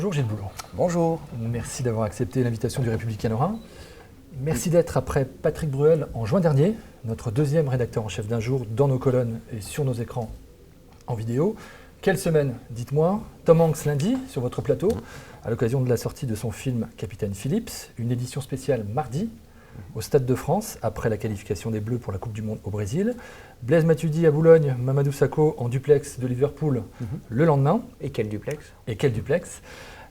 Bonjour Gilles Boulot. Bonjour. Merci d'avoir accepté l'invitation du Républicain Lorrain. Merci d'être après Patrick Bruel en juin dernier, notre deuxième rédacteur en chef d'un jour dans nos colonnes et sur nos écrans en vidéo. Quelle semaine, dites-moi. Tom Hanks lundi sur votre plateau, à l'occasion de la sortie de son film Capitaine Phillips, une édition spéciale mardi au Stade de France, après la qualification des Bleus pour la Coupe du Monde au Brésil. Blaise Matuidi à Boulogne, Mamadou Sakho en duplex de Liverpool le lendemain. Et quel duplex? Et quel duplex.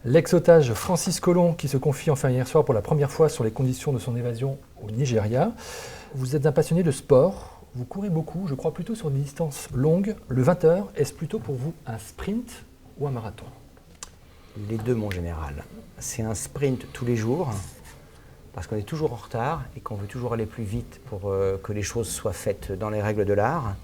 L'ex-otage Francis Collomb qui se confie enfin hier soir pour la première fois sur les conditions de son évasion au Nigeria. Vous êtes un passionné de sport, vous courez beaucoup, je crois plutôt sur des distances longues. Le 20h, est-ce plutôt pour vous un sprint ou un marathon? Les deux, mon général. C'est un sprint tous les jours, parce qu'on est toujours en retard et qu'on veut toujours aller plus vite pour que les choses soient faites dans les règles de l'art.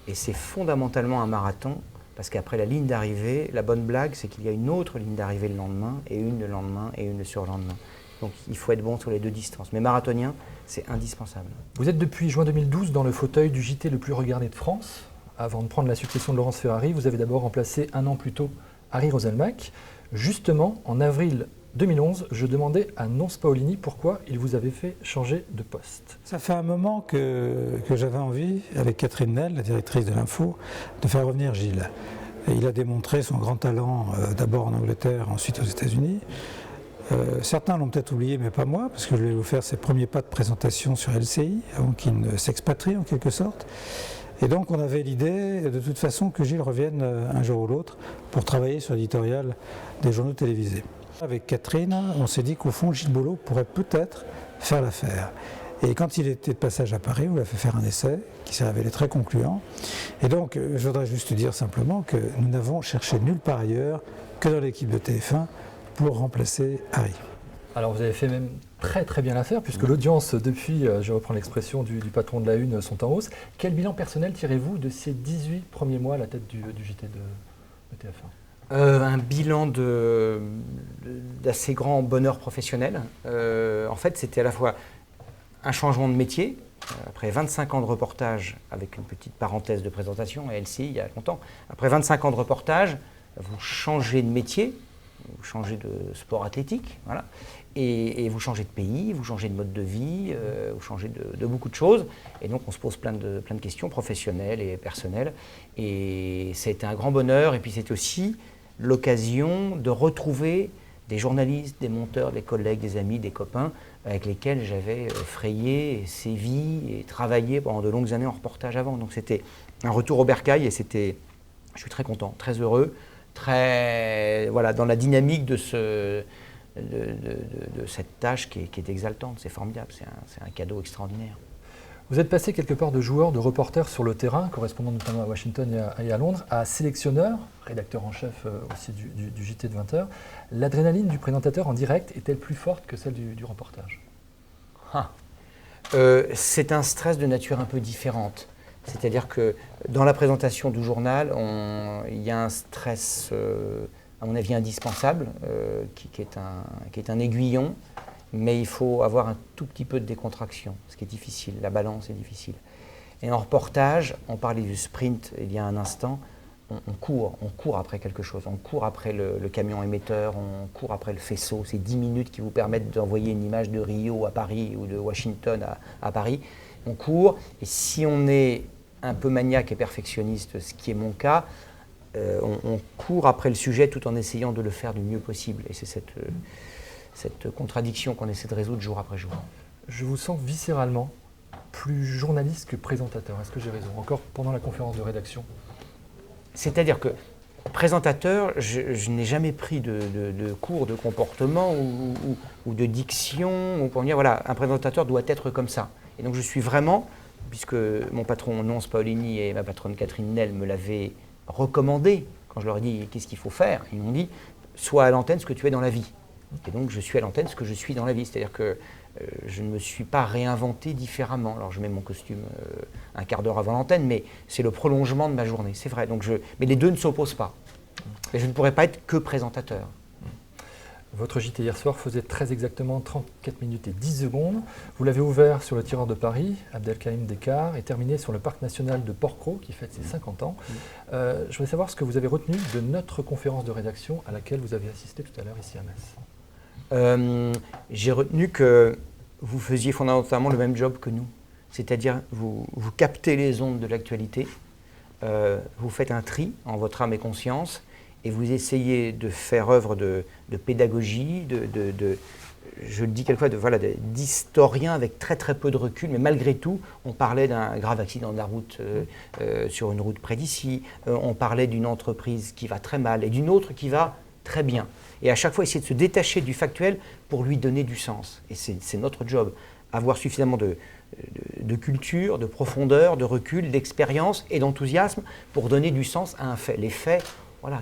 Et c'est fondamentalement un marathon, parce qu'après la ligne d'arrivée, la bonne blague, c'est qu'il y a une autre ligne d'arrivée le lendemain, et une le lendemain, et une le surlendemain. Donc il faut être bon sur les deux distances. Mais marathonien, c'est indispensable. Vous êtes depuis juin 2012 dans le fauteuil du JT le plus regardé de France. Avant de prendre la succession de Laurence Ferrari, vous avez d'abord remplacé un an plus tôt Harry Roselmack. Justement, en avril 2011, je demandais à Nonce Paolini pourquoi il vous avait fait changer de poste. Ça fait un moment que j'avais envie, avec Catherine Nel, la directrice de l'Info, de faire revenir Gilles. Et il a démontré son grand talent d'abord en Angleterre, ensuite aux États-Unis. Certains l'ont peut-être oublié, mais pas moi, parce que je vais vous faire ses premiers pas de présentation sur LCI, avant qu'il ne s'expatrie en quelque sorte. Et donc on avait l'idée, de toute façon, que Gilles revienne un jour ou l'autre pour travailler sur l'éditorial des journaux télévisés. Avec Catherine, on s'est dit qu'au fond, Gilles Boulot pourrait peut-être faire l'affaire. Et quand il était de passage à Paris, on lui a fait faire un essai qui s'est révélé très concluant. Et donc, je voudrais juste dire simplement que nous n'avons cherché nulle part ailleurs que dans l'équipe de TF1 pour remplacer Harry. Alors vous avez fait même très bien l'affaire, puisque l'audience depuis, je reprends l'expression du patron de la Une, sont en hausse. Quel bilan personnel tirez-vous de ces 18 premiers mois à la tête du JT de TF1 ? Un bilan d'assez grand bonheur professionnel. En fait, c'était à la fois un changement de métier. Après 25 ans de reportage, avec une petite parenthèse de présentation à LCI il y a longtemps, après 25 ans de reportage, vous changez de métier, vous changez de sport athlétique, voilà, et vous changez de pays, vous changez de mode de vie, vous changez de beaucoup de choses. Et donc on se pose plein de questions professionnelles et personnelles. Et c'était un grand bonheur. Et puis c'était aussi l'occasion de retrouver des journalistes, des monteurs, des collègues, des amis, des copains avec lesquels j'avais frayé, sévi et travaillé pendant de longues années en reportage avant. Donc c'était un retour au bercail et je suis très content, très heureux, voilà, dans la dynamique de cette tâche qui est exaltante. C'est formidable, c'est un cadeau extraordinaire. Vous êtes passé quelque part de joueur, de reporter sur le terrain, correspondant notamment à Washington et à Londres, à sélectionneur, rédacteur en chef aussi du JT de 20h. L'adrénaline du présentateur en direct est-elle plus forte que celle du reportage? C'est un stress de nature un peu différente. C'est-à-dire que dans la présentation du journal, il y a un stress, à mon avis, indispensable, qui est un aiguillon. Mais il faut avoir un tout petit peu de décontraction, ce qui est difficile, la balance est difficile. Et en reportage, on parlait du sprint il y a un instant, on court après quelque chose, on court après le camion émetteur, on court après le faisceau, ces 10 minutes qui vous permettent d'envoyer une image de Rio à Paris ou de Washington à Paris. On court, et si on est un peu maniaque et perfectionniste, ce qui est mon cas, on court après le sujet tout en essayant de le faire du mieux possible. Et c'est cette contradiction qu'on essaie de résoudre jour après jour. Je vous sens viscéralement plus journaliste que présentateur. Est-ce que j'ai raison? Encore pendant la conférence de rédaction. C'est-à-dire que présentateur, je n'ai jamais pris de cours de comportement ou de diction. Ou pour me dire, voilà, un présentateur doit être comme ça. Et donc je suis vraiment, puisque mon patron Nonce Paolini et ma patronne Catherine Nel me l'avaient recommandé, quand je leur ai dit qu'est-ce qu'il faut faire, ils m'ont dit, sois à l'antenne ce que tu es dans la vie. Et donc je suis à l'antenne ce que je suis dans la vie, c'est-à-dire que je ne me suis pas réinventé différemment. Alors je mets mon costume un quart d'heure avant l'antenne, mais c'est le prolongement de ma journée, c'est vrai. Mais les deux ne s'opposent pas. Et je ne pourrais pas être que présentateur. Votre JT hier soir faisait très exactement 34 minutes et 10 secondes. Vous l'avez ouvert sur le tireur de Paris, Abdelkarim Dekar, et terminé sur le parc national de Port-Cros, qui fête ses 50 ans. Je voudrais savoir ce que vous avez retenu de notre conférence de rédaction à laquelle vous avez assisté tout à l'heure ici à Metz. J'ai retenu que vous faisiez fondamentalement le même job que nous. C'est-à-dire, vous captez les ondes de l'actualité, vous faites un tri en votre âme et conscience, et vous essayez de faire œuvre de pédagogie, je le dis quelquefois, d'historien avec très très peu de recul, mais malgré tout, on parlait d'un grave accident de la route sur une route près d'ici, on parlait d'une entreprise qui va très mal et d'une autre qui va très bien. Et à chaque fois, essayer de se détacher du factuel pour lui donner du sens. Et c'est notre job, avoir suffisamment de culture, de profondeur, de recul, d'expérience et d'enthousiasme pour donner du sens à un fait. Les faits, voilà,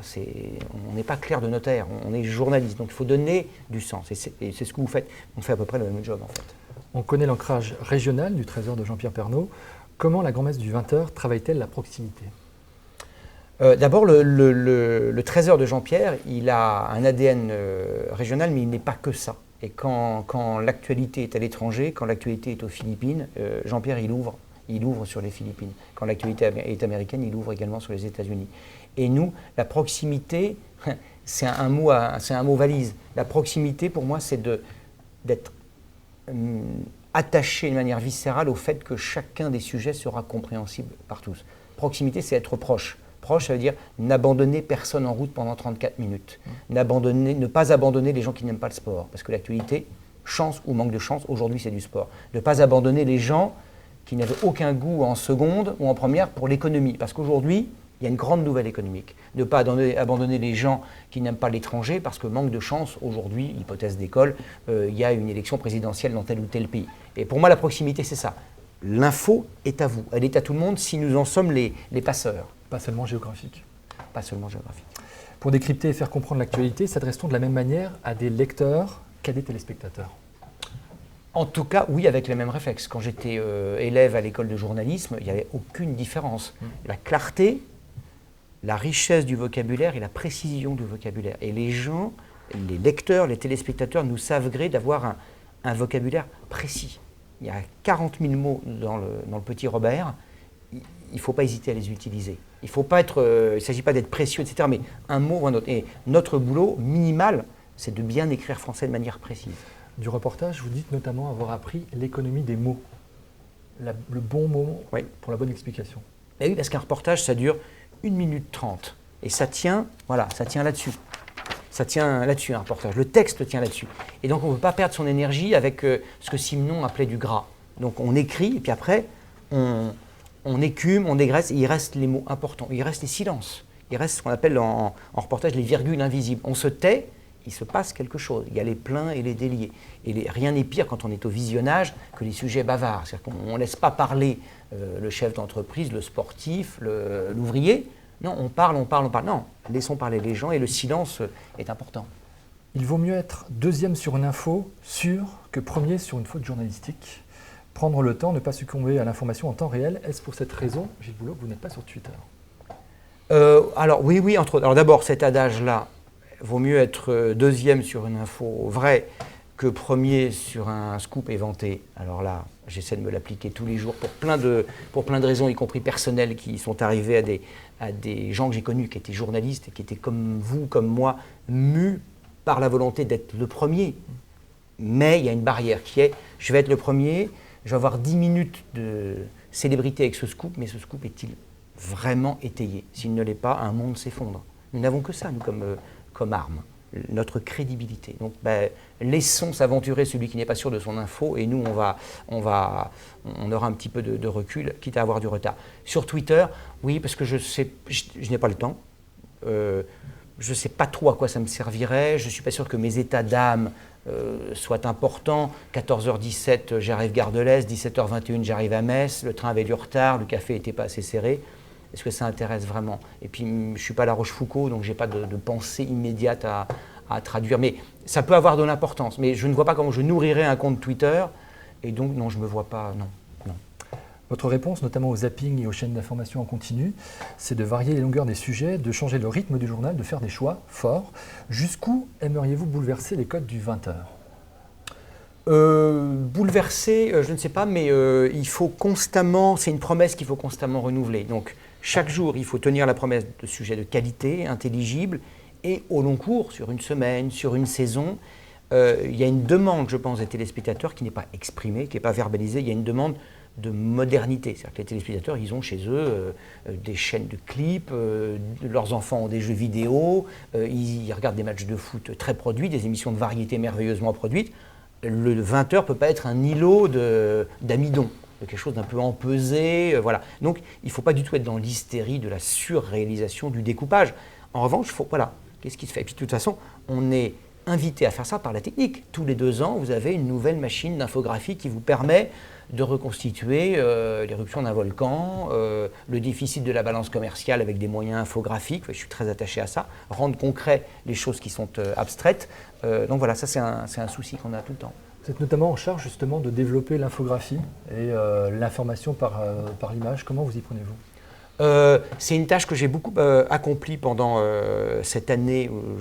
on n'est pas clerc de notaire, on est journaliste, donc il faut donner du sens. Et c'est ce que vous faites. On fait à peu près le même job en fait. On connaît l'ancrage régional du trésor de Jean-Pierre Pernaut. Comment la grand-messe du 20h travaille-t-elle la proximité ? D'abord, le trésor de Jean-Pierre, il a un ADN régional, mais il n'est pas que ça. Et quand l'actualité est à l'étranger, quand l'actualité est aux Philippines, Jean-Pierre, il ouvre sur les Philippines. Quand l'actualité est américaine, il ouvre également sur les États-Unis. Et nous, la proximité, c'est un mot valise. La proximité, pour moi, c'est d'être attaché de manière viscérale au fait que chacun des sujets sera compréhensible par tous. Proximité, c'est être proche. Proche, ça veut dire n'abandonner personne en route pendant 34 minutes. Ne pas abandonner les gens qui n'aiment pas le sport. Parce que l'actualité, chance ou manque de chance, aujourd'hui c'est du sport. Ne pas abandonner les gens qui n'avaient aucun goût en seconde ou en première pour l'économie. Parce qu'aujourd'hui, il y a une grande nouvelle économique. Ne pas abandonner les gens qui n'aiment pas l'étranger parce que manque de chance, aujourd'hui, hypothèse d'école, il y a une élection présidentielle dans tel ou tel pays. Et pour moi, la proximité, c'est ça. L'info est à vous, elle est à tout le monde si nous en sommes les passeurs. Pas seulement géographique. Pas seulement géographique. Pour décrypter et faire comprendre l'actualité, s'adresse-t-on de la même manière à des lecteurs qu'à des téléspectateurs ? En tout cas, oui, avec les mêmes réflexes. Quand j'étais élève à l'école de journalisme, il n'y avait aucune différence. La clarté, la richesse du vocabulaire et la précision du vocabulaire. Et les gens, les lecteurs, les téléspectateurs nous savent gré d'avoir un vocabulaire précis. Il y a 40 000 mots dans le petit Robert. Il ne faut pas hésiter à les utiliser. Il ne s'agit pas d'être précieux, etc. Mais un mot ou un autre. Et notre boulot minimal, c'est de bien écrire français de manière précise. Du reportage, vous dites notamment avoir appris l'économie des mots. Le bon mot pour la bonne explication. Et oui, parce qu'un reportage, ça dure 1 minute 30. Et ça tient là-dessus. Ça tient là-dessus, un reportage. Le texte tient là-dessus. Et donc, on ne peut pas perdre son énergie avec ce que Simenon appelait du gras. Donc, on écrit, et puis après, on écume, on dégraisse, et il reste les mots importants. Il reste les silences. Il reste ce qu'on appelle en reportage les virgules invisibles. On se tait, il se passe quelque chose. Il y a les pleins et les déliés. Et rien n'est pire quand on est au visionnage que les sujets bavards. C'est-à-dire qu'on ne laisse pas parler le chef d'entreprise, le sportif, l'ouvrier. Non, on parle. Non, laissons parler les gens et le silence est important. Il vaut mieux être deuxième sur une info sûre que premier sur une faute journalistique. Prendre le temps, ne pas succomber à l'information en temps réel. Est-ce pour cette raison, Gilles Boulot, que vous n'êtes pas sur Twitter ? Alors oui, entre autres. Alors d'abord, cet adage-là, vaut mieux être deuxième sur une info vraie que premier sur un scoop éventé. Alors là, j'essaie de me l'appliquer tous les jours pour plein de raisons, y compris personnelles, qui sont arrivées à des gens que j'ai connus, qui étaient journalistes et qui étaient comme vous, comme moi, mus par la volonté d'être le premier. Mais il y a une barrière qui est, je vais être le premier, je vais avoir 10 minutes de célébrité avec ce scoop, mais ce scoop est-il vraiment étayé? S'il ne l'est pas, un monde s'effondre. Nous n'avons que ça, nous, comme arme, notre crédibilité. Donc, laissons s'aventurer celui qui n'est pas sûr de son info, et nous, on aura un petit peu de recul, quitte à avoir du retard. Sur Twitter, oui, parce que je n'ai pas le temps. Je ne sais pas trop à quoi ça me servirait. Je ne suis pas sûr que mes états d'âme soient importants. 14h17, j'arrive Gare de l'Est. 17h21, j'arrive à Metz. Le train avait du retard. Le café n'était pas assez serré. Est-ce que ça intéresse vraiment? Et puis, je ne suis pas La Rochefoucauld, donc je n'ai pas de pensée immédiate à traduire. Mais ça peut avoir de l'importance. Mais je ne vois pas comment je nourrirais un compte Twitter. Et donc, non, je ne me vois pas, non. Votre réponse, notamment au zapping et aux chaînes d'information en continu, c'est de varier les longueurs des sujets, de changer le rythme du journal, de faire des choix forts. Jusqu'où aimeriez-vous bouleverser les codes du 20h? Bouleverser, je ne sais pas, mais il faut constamment, c'est une promesse qu'il faut constamment renouveler. Donc chaque jour, il faut tenir la promesse de sujets de qualité, intelligibles, et au long cours, sur une semaine, sur une saison, il y a une demande, je pense, des téléspectateurs qui n'est pas exprimée, qui n'est pas verbalisée. Il y a une demande de modernité. C'est-à-dire que les téléspectateurs, ils ont chez eux des chaînes de clips, leurs enfants ont des jeux vidéo, ils regardent des matchs de foot très produits, des émissions de variété merveilleusement produites. Le 20h ne peut pas être un îlot d'amidon, de quelque chose d'un peu empesé. Voilà. Donc il ne faut pas du tout être dans l'hystérie de la surréalisation du découpage. En revanche, voilà, qu'est-ce qui se fait? Et puis de toute façon, on est invité à faire ça par la technique. Tous les 2 ans, vous avez une nouvelle machine d'infographie qui vous permet de reconstituer l'éruption d'un volcan, le déficit de la balance commerciale avec des moyens infographiques. Je suis très attaché à ça. Rendre concret les choses qui sont abstraites. Donc voilà, ça c'est un souci qu'on a tout le temps. Vous êtes notamment en charge justement de développer l'infographie et l'information par l'image. Comment vous y prenez-vous? C'est une tâche que j'ai beaucoup accomplie pendant cette année où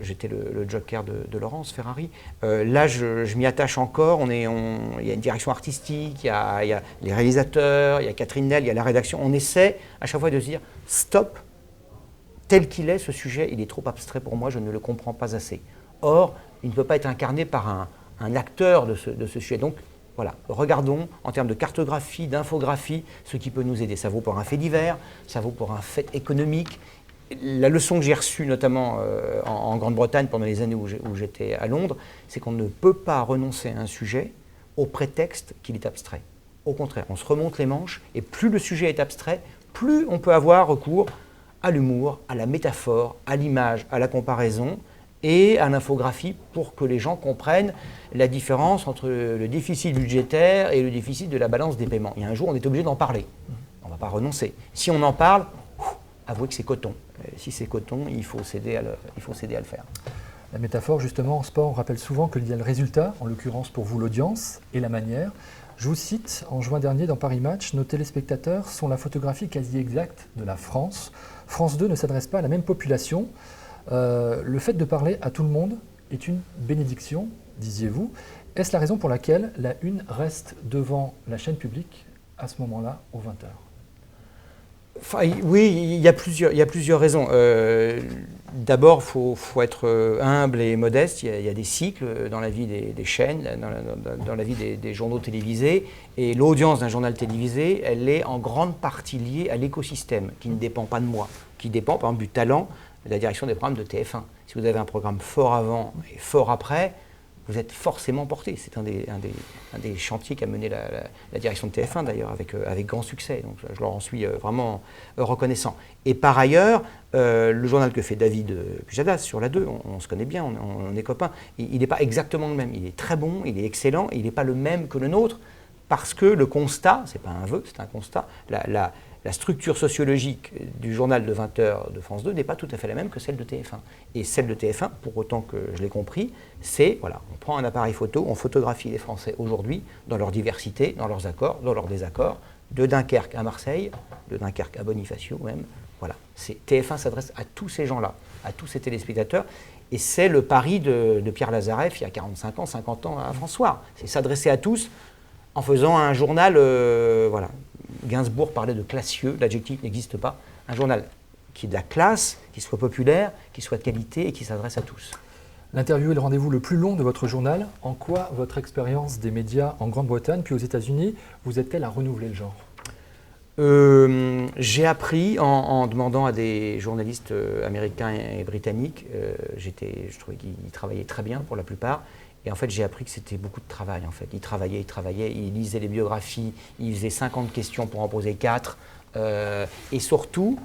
j'étais le joker de Laurence Ferrari. Là, je m'y attache encore. Il y a une direction artistique, il y a les réalisateurs, il y a Catherine Nel, il y a la rédaction. On essaie à chaque fois de se dire stop, tel qu'il est, ce sujet, il est trop abstrait pour moi, je ne le comprends pas assez. Or, il ne peut pas être incarné par un acteur de ce sujet. Donc, voilà, regardons en termes de cartographie, d'infographie, ce qui peut nous aider. Ça vaut pour un fait divers, ça vaut pour un fait économique. La leçon que j'ai reçue, notamment en Grande-Bretagne pendant les années où j'étais à Londres, c'est qu'on ne peut pas renoncer à un sujet au prétexte qu'il est abstrait. Au contraire, on se remonte les manches et plus le sujet est abstrait, plus on peut avoir recours à l'humour, à la métaphore, à l'image, à la comparaison et à l'infographie pour que les gens comprennent la différence entre le déficit budgétaire et le déficit de la balance des paiements. Il y a un jour, on est obligé d'en parler. On ne va pas renoncer. Si on en parle, avouez que c'est coton. Si c'est coton, il faut s'aider à le faire. La métaphore, justement, en sport, on rappelle souvent qu'il y a le résultat, en l'occurrence pour vous l'audience, et la manière. Je vous cite, en juin dernier dans Paris Match, nos téléspectateurs sont la photographie quasi exacte de la France. France 2 ne s'adresse pas à la même population. Le fait de parler à tout le monde est une bénédiction, disiez-vous. Est-ce la raison pour laquelle la une reste devant la chaîne publique à ce moment-là, aux 20h? Enfin, oui, il y a plusieurs raisons. D'abord, il faut être humble et modeste. Il y a des cycles dans la vie des chaînes, dans la vie des journaux télévisés. Et l'audience d'un journal télévisé, elle est en grande partie liée à l'écosystème, qui ne dépend pas de moi, qui dépend par exemple du talent de la direction des programmes de TF1. Si vous avez un programme fort avant et fort après, vous êtes forcément porté. C'est un des chantiers qu'a mené la direction de TF1 d'ailleurs, avec grand succès. Donc je leur en suis vraiment reconnaissant. Et par ailleurs, le journal que fait David Pujadas sur la 2, on se connaît bien, on est copains, il n'est pas exactement le même. Il est très bon, il est excellent, il n'est pas le même que le nôtre, parce que le constat, ce n'est pas un vœu, c'est un constat, la structure sociologique du journal de 20h de France 2 n'est pas tout à fait la même que celle de TF1. Et celle de TF1, pour autant que je l'ai compris, c'est, voilà, on prend un appareil photo, on photographie les Français aujourd'hui dans leur diversité, dans leurs accords, dans leurs désaccords, de Dunkerque à Marseille, de Dunkerque à Bonifacio même. Voilà, TF1 s'adresse à tous ces gens-là, à tous ces téléspectateurs. Et c'est le pari de Pierre Lazareff il y a 45 ans, 50 ans à François. C'est s'adresser à tous en faisant un journal, voilà. Gainsbourg parlait de classieux, l'adjectif n'existe pas. Un journal qui est de la classe, qui soit populaire, qui soit de qualité et qui s'adresse à tous. L'interview est le rendez-vous le plus long de votre journal. En quoi votre expérience des médias en Grande-Bretagne puis aux États-Unis vous aide-t-elle à renouveler le genre? J'ai appris en demandant à des journalistes américains et britanniques, je trouvais qu'ils travaillaient très bien pour la plupart. Et en fait, j'ai appris que c'était beaucoup de travail. En fait. Ils travaillaient, ils lisaient les biographies, ils faisaient 50 questions pour en poser 4. Et surtout,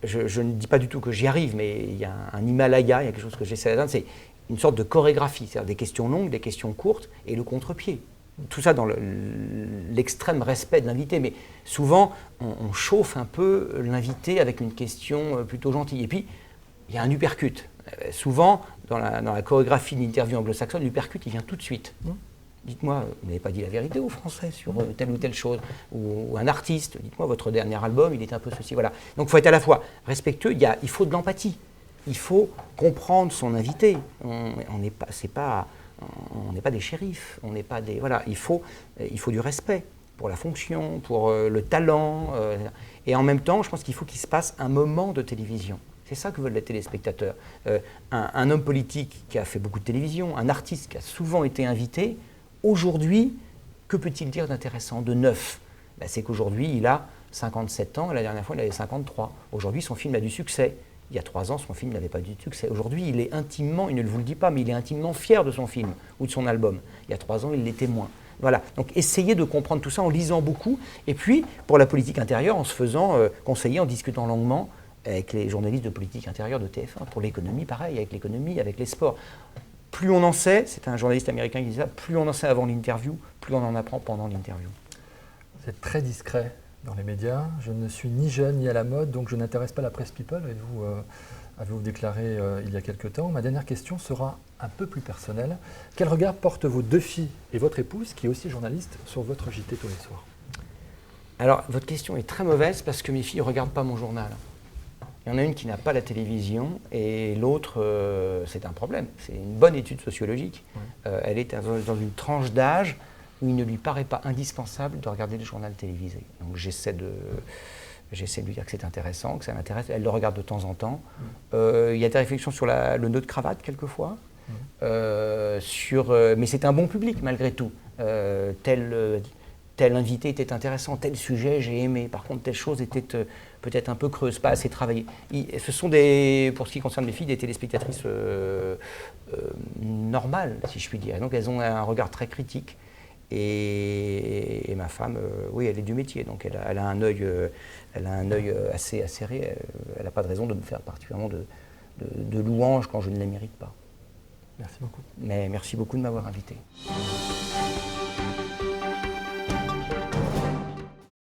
je ne dis pas du tout que j'y arrive, mais il y a un Himalaya, il y a quelque chose que j'essaie d'atteindre, c'est une sorte de chorégraphie, c'est-à-dire des questions longues, des questions courtes et le contre-pied. Tout ça dans l'extrême respect de l'invité. Mais souvent, on chauffe un peu l'invité avec une question plutôt gentille. Et puis, il y a un uppercut. Souvent, dans la chorégraphie d'interview anglo-saxonne, l'uppercut, il vient tout de suite. Dites-moi, vous n'avez pas dit la vérité aux Français sur telle ou telle chose. Ou un artiste, dites-moi, votre dernier album, il est un peu ceci, voilà. Donc il faut être à la fois respectueux, il faut de l'empathie. Il faut comprendre son invité. On n'est pas des shérifs, on n'est pas des... Voilà, il faut du respect pour la fonction, pour le talent. Et en même temps, je pense qu'il faut qu'il se passe un moment de télévision. C'est ça que veulent les téléspectateurs. Un homme politique qui a fait beaucoup de télévision, un artiste qui a souvent été invité, aujourd'hui, que peut-il dire d'intéressant, de neuf? C'est qu'aujourd'hui, il a 57 ans, et la dernière fois, il avait 53. Aujourd'hui, son film a du succès. Il y a 3 ans, son film n'avait pas du tout succès. Aujourd'hui, il est intimement, il ne vous le dit pas, mais il est intimement fier de son film ou de son album. Il y a 3 ans, il l'était moins. Voilà, donc essayez de comprendre tout ça en lisant beaucoup. Et puis, pour la politique intérieure, en se faisant conseiller, en discutant longuement avec les journalistes de politique intérieure de TF1. Pour l'économie, pareil, avec l'économie, avec les sports. Plus on en sait, c'est un journaliste américain qui dit ça, plus on en sait avant l'interview, plus on en apprend pendant l'interview. Vous êtes très discret dans les médias. Je ne suis ni jeune ni à la mode, donc je n'intéresse pas la presse people, avez-vous déclaré il y a quelque temps. Ma dernière question sera un peu plus personnelle. Quel regard portent vos 2 filles et votre épouse, qui est aussi journaliste, sur votre JT tous les soirs? Alors, votre question est très mauvaise parce que mes filles ne regardent pas mon journal. Il y en a une qui n'a pas la télévision et l'autre, c'est un problème. C'est une bonne étude sociologique. Ouais. Elle est dans une tranche d'âge où il ne lui paraît pas indispensable de regarder le journal télévisé. Donc j'essaie de lui dire que c'est intéressant, que ça l'intéresse. Elle le regarde de temps en temps. Il y a des réflexions sur le nœud de cravate quelquefois. Mais c'est un bon public malgré tout. Tel invité était intéressant, tel sujet j'ai aimé. Par contre, telle chose était peut-être un peu creuse, pas assez travaillée. Ce sont pour ce qui concerne mes filles, des téléspectatrices normales, si je puis dire. Donc elles ont un regard très critique. Et ma femme, oui, elle est du métier, donc elle a un œil assez acéré. Elle n'a pas de raison de me faire particulièrement de louanges quand je ne les mérite pas. Merci beaucoup. Mais merci beaucoup de m'avoir invité.